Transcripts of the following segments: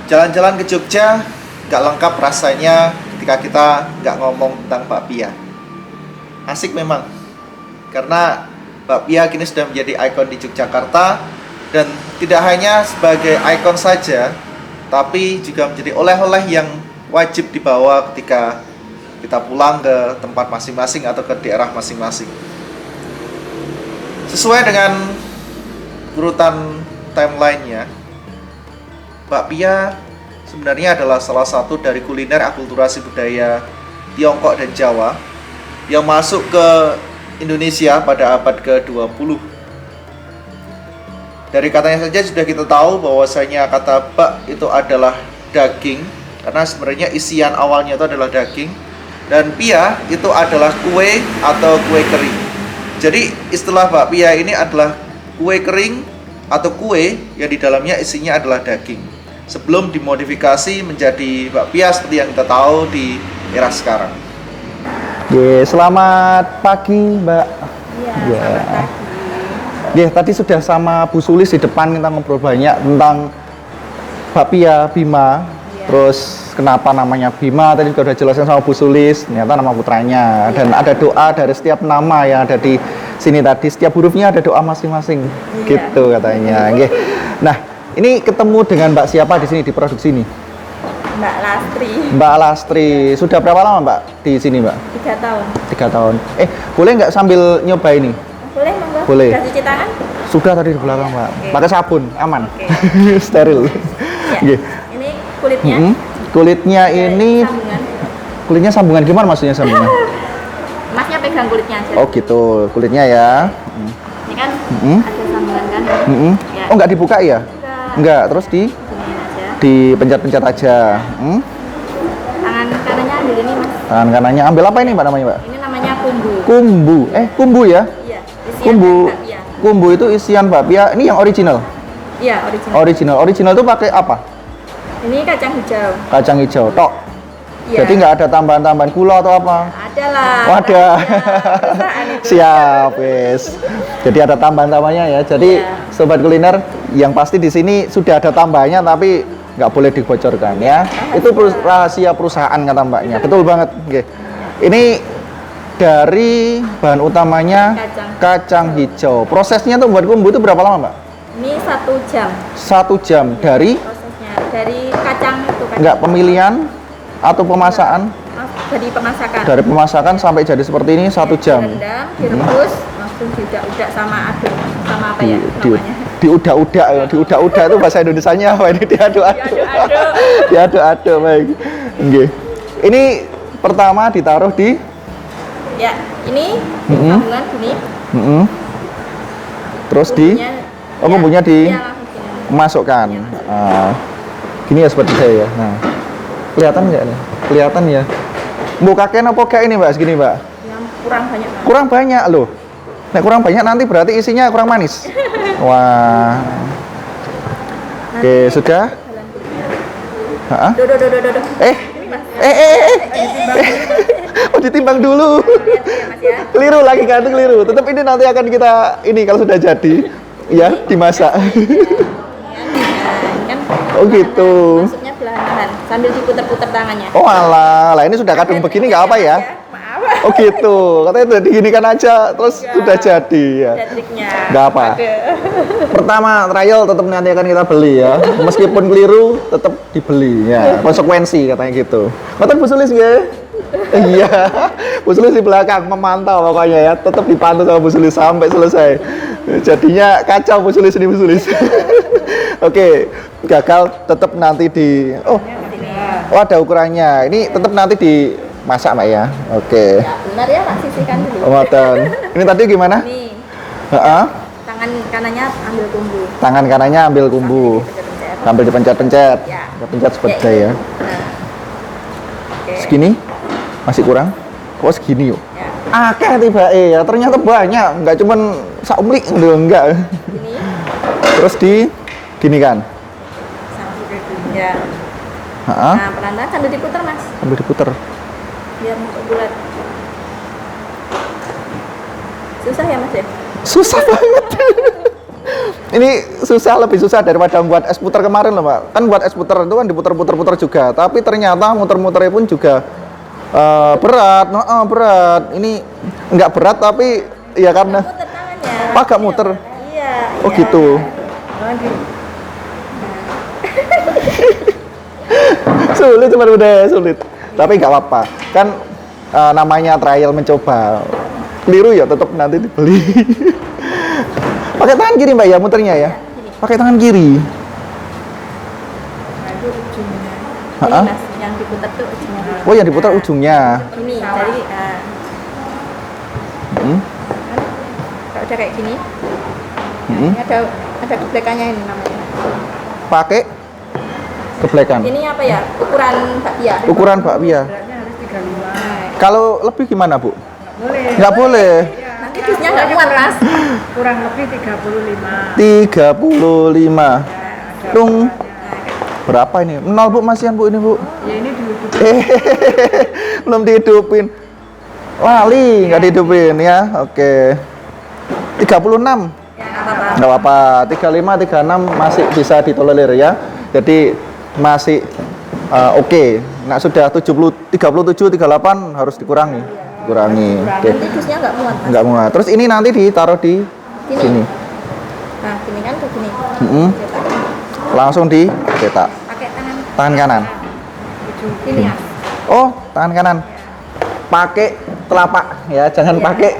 Jalan-jalan ke Jogja nggak lengkap rasanya ketika kita nggak ngomong tentang bakpia. Asik memang, karena bakpia kini sudah menjadi ikon di Yogyakarta, dan tidak hanya sebagai ikon saja, tapi juga menjadi oleh-oleh yang wajib dibawa ketika kita pulang ke tempat masing-masing atau ke daerah masing-masing. Sesuai dengan urutan timeline-nya, bakpia sebenarnya adalah salah satu dari kuliner akulturasi budaya Tiongkok dan Jawa yang masuk ke Indonesia pada abad ke-20. Dari katanya saja sudah kita tahu bahwasanya kata bak itu adalah daging, karena sebenarnya isian awalnya itu adalah daging, dan pia itu adalah kue atau kue kering. Jadi istilah bakpia ini adalah kue kering atau kue yang di dalamnya isinya adalah daging, sebelum dimodifikasi menjadi bakpia seperti yang kita tahu di era sekarang. Selamat pagi, Mbak. Iya, selamat pagi. Tadi sudah sama Bu Sulis di depan kita ngobrol banyak tentang bakpia Bima. Terus kenapa namanya Bima, tadi juga udah jelasin sama Bu Sulis, ternyata nama putranya. Dan ada doa dari setiap nama yang ada di sini tadi, setiap hurufnya ada doa masing-masing. Gitu katanya. Nah, ini ketemu dengan Mbak siapa di sini di produksi ini? Mbak Lastri. Mbak Lastri. Sudah berapa lama Mbak di sini, Mbak? 3 tahun. 3 tahun. Boleh nggak sambil nyoba ini? Boleh, Mbak? Boleh. Udah cuci tangan? Sudah tadi di belakang, Mbak. Oke. Pakai sabun, aman. Oke. Steril. Ya. Ini kulitnya. Kulitnya ini Sambungan. kulitnya sambungan, gimana maksudnya sambungan? Masnya pegang kulitnya aja. Oh gitu, kulitnya ya. Ini kan ada sambungan kan? Ya. Oh nggak dibuka ya? Nggak, terus Giniin aja. dipencet-pencet aja. Tangan kanannya ambil ini, Mas. Tangan kanannya ambil apa ini Mbak namanya, Mbak? Ini namanya kumbu. Kumbu. Kumbu ya? Iya. Isian Kumbu. bakpia. Kumbu itu isian bakpia. Ini yang original. Iya, original. Original itu pakai apa? Ini kacang hijau. Kacang hijau tok. Iya. Jadi nggak ada tambahan-tambahan gula atau apa? Ada lah. Wadah. Perusahaan itu. Siap, wes. Jadi ada tambahan-tambahannya ya. Jadi Iya. sobat kuliner, yang pasti di sini sudah ada tambahannya tapi nggak boleh dibocorkan ya. Itu rahasia perusahaan kata Mbaknya. Betul banget. Oke. Ini dari bahan utamanya kacang hijau. Prosesnya tuh buat kumbu itu berapa lama, Mbak? Ini 1 jam. 1 jam dari Prosesnya dari kacang itu kan. nggak pemilihan atau pemasakan? Dari pemasakan. Dari pemasakan sampai jadi seperti ini 1 jam. Direndam, direbus, langsung diudak-udak sama aduk, sama apa ya namanya? Diudak-udak itu bahasa Indonesianya apa ini? Diaduk-aduk. Diaduk-aduk. Diaduk-aduk, baik. Nggih. Ini pertama ditaruh di Ya, ini sambungan gini. Terus di bumbunya iya, langsung gini. masukkan. Gini ya seperti saya ya. Nah, kelihatan nggak nih? Kelihatan ya. Mau kakek apa kayak ini Mbak? Segini Mbak? Yang kurang banyak. Mas. Kurang banyak loh. Nah, kurang banyak nanti berarti isinya kurang manis. Wah. Oke, sudah? Hah? Duh. Ini, Mas. Oh, ditimbang dulu. Ya, Mas ya. Keliru lagi kan, itu keliru. Tetap ini nanti akan kita ini kalau sudah jadi ya dimasak. Kan Oh gitu. masuknya belahan sambil diputer-puter tangannya. Oh alah, lah ini sudah kadung begini nggak apa ya? Maaf. Oh gitu. Katanya udah diginikan aja terus sudah jadi ya. Ada triknya. Nggak apa. Pertama trial tetap nanti akan kita beli ya. Meskipun keliru tetap dibeli ya. Konsekuensi katanya gitu. Ngoten Bu Sulis nggih? Iya. Bu Sulis di belakang memantau pokoknya ya. Tetap dipantau sama Bu Sulis sampai selesai. Jadinya kacau Bu Sulis ini Bu Sulis. Oke, gagal tetap nanti di oh ada ukurannya. Ini tetap nanti dimasak Mbak ya. Oke. Ya, benar ya, Pak, sisihkan dulu. Oh, ngoten. Ini tadi gimana? Nih. Heeh. Tangan kanannya ambil kumbu. Tangan kanannya ambil kumbu. Sambil dipencet-pencet. Ya. Pencet seperti saya. Nah. Oke. Segini? Masih kurang? Kok segini yuk? Ya. Akeh tiba ya, ternyata banyak. Enggak cuman saumlik lho, enggak. Ini Terus di gini kan. sambil ya. Heeh. Nah, pelan-pelan sambil diputer, Mas. Sambil diputer. Biar untuk bulat. Susah ya, Mas ya? Susah banget. Ini susah, lebih susah daripada buat es puter kemarin loh Mbak. Kan buat es puter itu kan diputer-puter juga, tapi ternyata muter-muternya pun juga berat. Berat. Ini nggak berat tapi ya karena Muter tangannya. agak muter. Iya. Oh iya. gitu. Lagi. Sulit cuma udah sulit. Tapi nggak apa-apa. Kan namanya trial mencoba. Keliru ya tetap nanti dibeli. Pakai tangan kiri Mbak ya muternya ya. Pakai tangan kiri. Nah, itu ujungnya. Ha-ha. Ini Mas, yang diputar tuh ujungnya. Oh yang diputar ujungnya. Ini dari Hmm. kalau udah kayak gini, Hmm. ini ada geblekannya ini namanya. Pakai geblekan. Ini apa ya? Ukuran bakpia. Ukuran bakpia. Harus 35. Kalau lebih gimana Bu? Boleh. Nggak boleh. Nanti dusnya nggak kuat Mas. Kurang lebih 35. 35. Tung. Berapa ini? 0 Bu, masihan Bu ini Bu. Ya ini dulu. Belum dihidupin. Lali, nggak dihidupin ya. Oke. 36. Ya nggak apa-apa. Nggak apa-apa. 35, 36 masih bisa ditolerir ya. Jadi masih oke. Nah, sudah 70, 37, 38 harus dikurangi. Kurangi. Oke. Nanti dusnya nggak muat Mas. Nggak muat. Terus ini nanti ditaruh di Gini. sini. Nah, gini kan kayak gini. Mm-mm. Cetak. Langsung dicetak. Pakai tangan Tangan kanan. ini Mas. Oh, tangan kanan. Pakai telapak ya, jangan pakai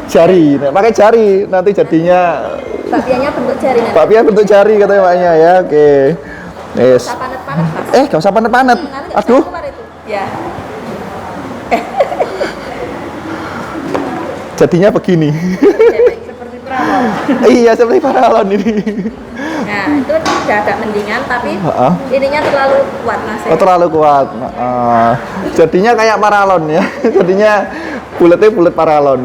jari. Nah, pakai jari nanti jadinya Bakpianya bentuk jari nanti. bakpia bentuk jari katanya Mbaknya ya. Oke. Yes. Usah panet-panet Mas. Gak usah panet-panet. Nanti nggak bisa Aduh. keluar itu. Ya. Jadinya begini. Seperti perawat. Iya, seperti paralon ini. Nah, itu udah agak mendingan tapi Heeh. ininya terlalu kuat Mas. Oh, terlalu kuat. Jadinya kayak paralon ya. Jadinya bulatnya bulat paralon.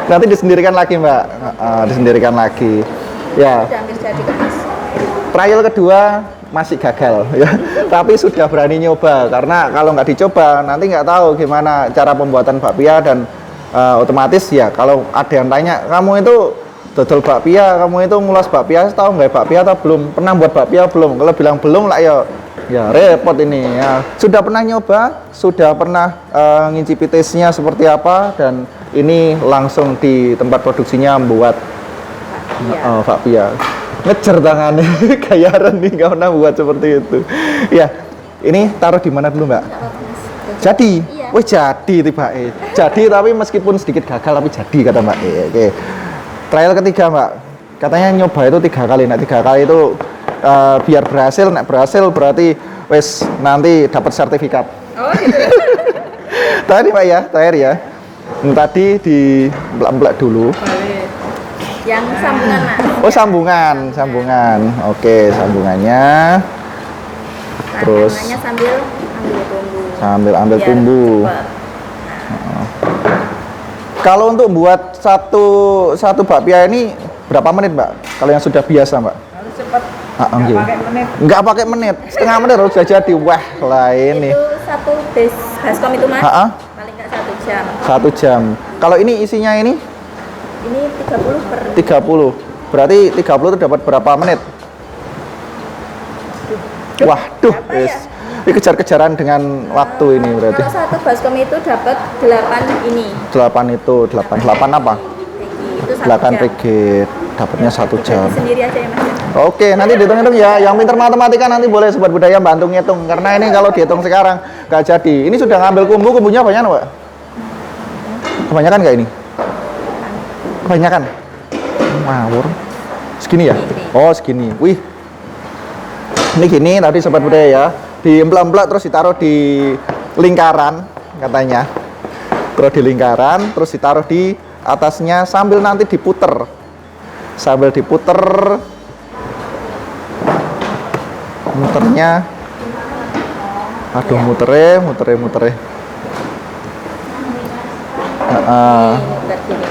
Nanti disendirikan lagi, Mbak. Disendirikan lagi. Ya. Udah hampir jadi kan Mas. Trial kedua masih gagal ya, tapi sudah berani nyoba karena kalau nggak dicoba nanti nggak tahu gimana cara pembuatan bakpia dan otomatis ya kalau ada yang tanya kamu itu dodol bakpia, kamu itu ngulas bakpia tahu nggak bakpia atau belum, pernah buat bakpia belum? Kalau bilang belum lah ya repot ini ya. Sudah pernah nyoba, sudah pernah ngincipi taste-nya seperti apa dan ini langsung di tempat produksinya membuat Iya. bakpia. Ngejar tangannya gayaran nih, nggak pernah buat seperti itu ya. Ini taruh di mana dulu Mbak? Nggak apa-apa, Mas. Jadi, Iya. wih jadi tiba jadi tapi meskipun sedikit gagal tapi jadi kata Mbak. Oke. Trial ketiga Mbak, katanya nyoba itu 3 kali. Nah 3 kali itu biar berhasil, nek berhasil berarti wes nanti dapat sertifikat. Oh gitu. Tadi Mbak ya, terakhir ya. Tadi di belak-belak dulu. Balik. Yang sambungan Mas. Oh sambungan. Oke, sambungannya. Nah, Terus tangannya sambil ambil bumbu. sambil ambil Biar bumbu. cepet. Kalau untuk buat satu bakpia ini berapa menit, Mbak? Kalau yang sudah biasa, Mbak? Harus cepat. Ah, Nggak gitu. pakai menit. Nggak pakai menit, setengah menit harus sudah jadi. Wah, lah ini. Itu satu baskom itu Mas. Ha-ha. Paling nggak 1 jam. 1 jam. Kalau ini isinya ini Ini 30 per 30. Berarti 30 itu dapat berapa menit? Waduh, Berapa wis. ya? Ini kejar-kejaran dengan waktu ini berarti. Kalau satu baskom itu dapat 8 ini. 8 itu, 8 apa? Itu 1 8 jam. ringgit. Dapatnya 1 jam. Bagi sendiri aja ya Mas. Oke, nanti dihitung-hitung ya. Yang pintar matematika nanti boleh sobat budaya bantu ngitung. Karena ini kalau dihitung sekarang nggak jadi. Ini sudah ngambil kumbunya banyak, Mbak? Kebanyakan nggak ini? Kebanyakan? Ngawur. Segini ya? Oh, segini. Wih. Ini gini tadi sobat budaya ya. Diemplak-emplak terus ditaruh di lingkaran katanya. Terus di lingkaran, terus ditaruh di atasnya sambil nanti diputer. Sambil diputer muternya. Aduh, mutere. Ini muter gini.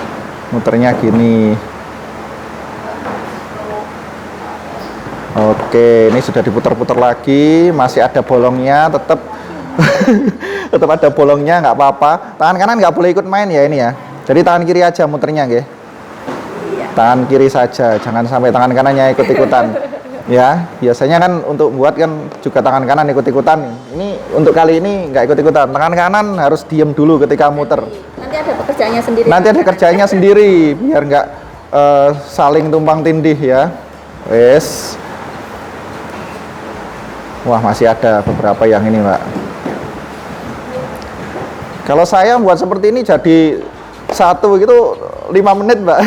Muternya gini. Oke, ini sudah diputar-putar lagi, masih ada bolongnya, tetap tetap ada bolongnya, nggak apa-apa. Tangan kanan nggak boleh ikut main ya ini ya. Jadi tangan kiri aja muternya, nggih. Iya. Tangan kiri saja, jangan sampai tangan kanannya ikut-ikutan. Ya, biasanya kan untuk buat kan juga tangan kanan ikut-ikutan. Ini untuk kali ini nggak ikut-ikutan. Tangan kanan harus diem dulu ketika muter. Nanti ada pekerjaannya sendiri. Nanti ada kerjanya sendiri, biar nggak saling tumpang tindih ya. Wes. Wah, masih ada beberapa yang ini, Mbak. Kalau saya buat seperti ini jadi satu gitu 5 menit, Mbak.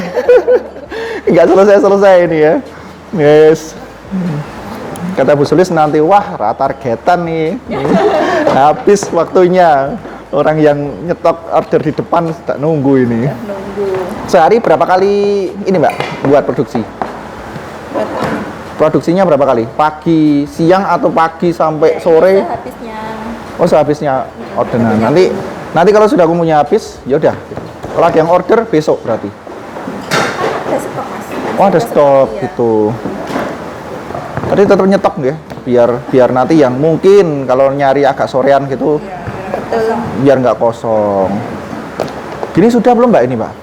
Nggak selesai-selesai ini ya. Yes. Kata Bu Sulis nanti, wah, targetan nih. Habis waktunya. Orang yang nyetok order di depan tak nunggu ini. Nunggu. Sehari berapa kali ini, Mbak, buat produksi? Produksinya berapa kali? Pagi, siang, atau pagi sampai sore? Sehabisnya. Oh, sehabisnya orderan. Nanti kalau sudah kumunya habis, ya udah. Kalau ada yang order besok berarti. Ada stok, Mas. Oh, ada stok iya. gitu. Tadi tetap nyetok ya, biar nanti yang mungkin kalau nyari agak sorean gitu, Betul. biar nggak kosong. Gini sudah belum, Mbak, ini, Mbak?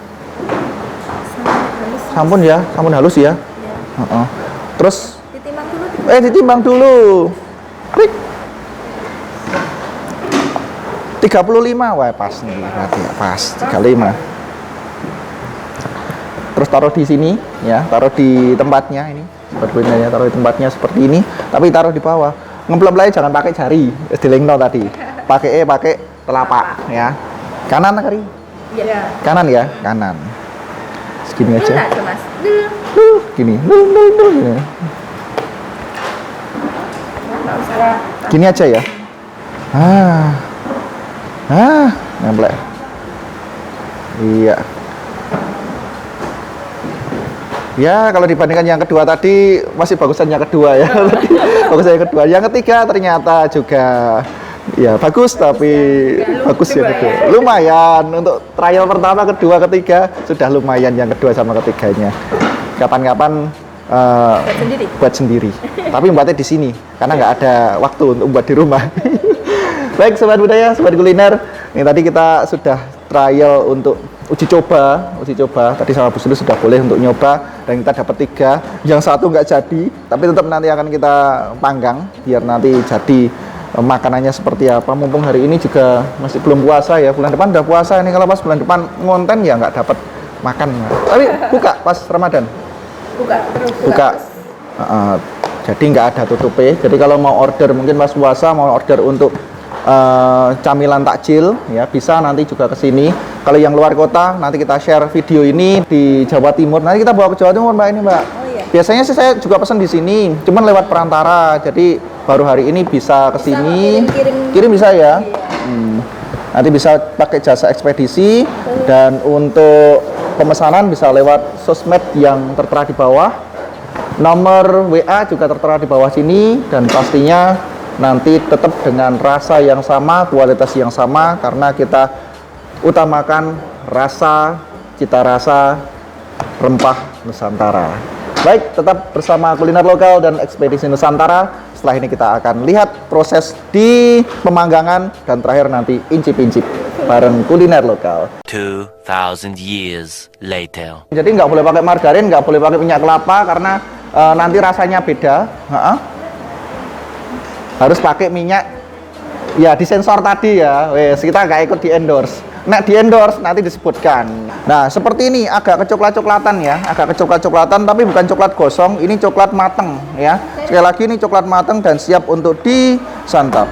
Sampun ya, sampun halus ya. Iya. Terus Ditimbang dulu. ditimbang dulu. Klik. 35, wah pas nih, berarti ya, pas 35. Terus taruh di sini, ya, taruh di tempatnya ini, seperti ini ya, taruh di tempatnya seperti ini, tapi taruh di bawah. Ngemplem jangan pakai jari, dilingno tadi. Pakai telapak, ya. Kanan kiri, Iya. kanan ya, kanan. Segini aja. Enggak, Mas. Gini. Gini aja ya. Nempel. Iya. Ya, kalau dibandingkan yang kedua tadi masih bagusan yang kedua ya. Bagusan yang kedua. Yang ketiga ternyata juga ya bagus, tapi bagus yang kedua. Lumayan untuk trial pertama, kedua, ketiga sudah lumayan yang kedua sama ketiganya. Kapan-kapan buat sendiri. Tapi buatnya di sini karena nggak ada waktu untuk buat di rumah. Baik, sobat budaya, sobat kuliner. Ini tadi kita sudah trial untuk uji coba. Tadi sama Bu Sulis sudah boleh untuk nyoba dan kita dapat 3. Yang satu nggak jadi, tapi tetap nanti akan kita panggang biar nanti jadi makanannya seperti apa. Mumpung hari ini juga masih belum puasa ya. Bulan depan udah puasa ini. Kalau pas bulan depan ngonten ya nggak dapat makan. Tapi buka pas Ramadan. Buka. Jadi nggak ada tutupnya. Jadi kalau mau order mungkin pas puasa, mau order untuk camilan takjil ya bisa nanti juga ke sini. Kalau yang luar kota nanti kita share video ini di Jawa Timur. Nanti kita bawa ke Jawa Timur, Mbak, ini, Mbak. Oh, iya. Biasanya sih saya juga pesan di sini, cuman lewat perantara. Jadi baru hari ini bisa ke sini. Kirim bisa ya. Nanti bisa pakai jasa ekspedisi dan untuk pemesanan bisa lewat sosmed yang tertera di bawah. Nomor WA juga tertera di bawah sini dan pastinya nanti tetap dengan rasa yang sama, kualitas yang sama karena kita utamakan rasa, cita rasa, rempah Nusantara. Baik, tetap bersama Kuliner Lokal dan Ekspedisi Nusantara. Setelah ini kita akan lihat proses di pemanggangan dan terakhir nanti incip-incip bareng Kuliner Lokal. 2000 years later. Jadi nggak boleh pakai margarin, nggak boleh pakai minyak kelapa karena nanti rasanya beda. Harus pakai minyak ya disensor tadi ya. Wes, kita nggak ikut di endorse. Nek di endorse nanti disebutkan. Nah, seperti ini agak kecoklat-coklatan ya, agak kecoklat-coklatan tapi bukan coklat gosong, ini coklat mateng ya. Sekali lagi ini coklat mateng dan siap untuk disantap.